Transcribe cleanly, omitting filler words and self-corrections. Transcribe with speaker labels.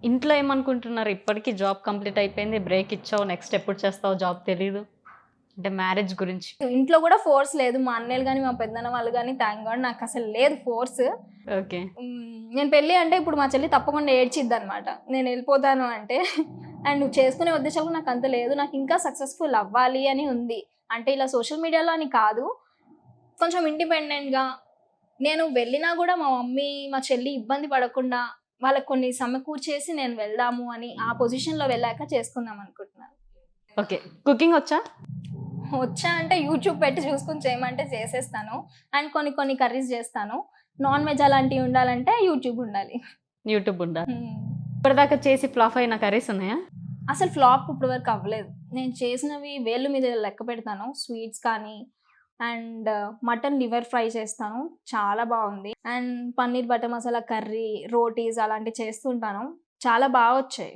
Speaker 1: ఇంట్లో ఏమనుకుంటున్నారు? ఇప్పటికి జాబ్ కంప్లీట్ అయిపోయింది. బ్రేక్ ఇచ్చావు. నెక్స్ట్ ఎప్పుడు చేస్తావో జాబ్ తెలీదు. అంటే మ్యారేజ్ గురించి.
Speaker 2: ఇంట్లో కూడా ఫోర్స్ లేదు. మా అన్నయ్యలు గాని, మా పెద్దనాన్న వాళ్ళు గాని థాంక్ గాడ్ నాకసలు లేదు ఫోర్స్.
Speaker 1: ఓకే.
Speaker 2: నేను పెళ్లి అంటే ఇప్పుడు మా చెల్లి తప్పకుండా ఏడ్చిద్దనమాట. నేనెళ్ళిపోతాను అంటే. అండ్ నువ్వు చేసుకునే ఉద్దేశం కూడా నాకంత లేదు. నాకింకా సక్సెస్‌ఫుల్ అవ్వాలి అని ఉంది. అంటే ఇలా సోషల్ మీడియాలో అని కాదు. కొంచెం ఇండిపెండెంట్‌గా నేను వెళ్ళినా గూడా మా మమ్మీ, మా చెల్లి ఇబ్బంది పడకుండా వాళ్ళకి కొన్ని సమకూర్చేసి నేను వెళ్దాము అని ఆ పొజిషన్‌లో వెళ్ళాక చేసుకుందాం అనుకుంటున్నాను.
Speaker 1: ఓకే. కుకింగ్ వచ్చా?
Speaker 2: వచ్చా అంటే యూట్యూబ్ పెట్టి చూసుకొని చేయమంటే చేసేస్తాను. అండ్ కొన్ని కొన్ని కర్రీస్ చేస్తాను. నాన్ వెజ్ అలాంటివి ఉండాలంటే యూట్యూబ్ ఉండాలి.
Speaker 1: యూట్యూబ్ ఉందా?
Speaker 2: హ్మ్.
Speaker 1: ఇప్పటిదాకా చేసి ఫ్లాప్ అయిన కర్రీస్ ఉన్నాయా?
Speaker 2: అసలు ఫ్లాప్ ఇప్పటి వరకు అవ్వలేదు. నేను చేసినవి వేళ్ళ మీద లెక్క పెడతాను. స్వీట్స్ కానీ అండ్ మటన్ లివర్ ఫ్రై చేస్తాను. చాలా బావుంది. And paneer butter masala curry, rotis అలాంటివి చేస్తుంటాను. చాలా బా వచ్చాయి.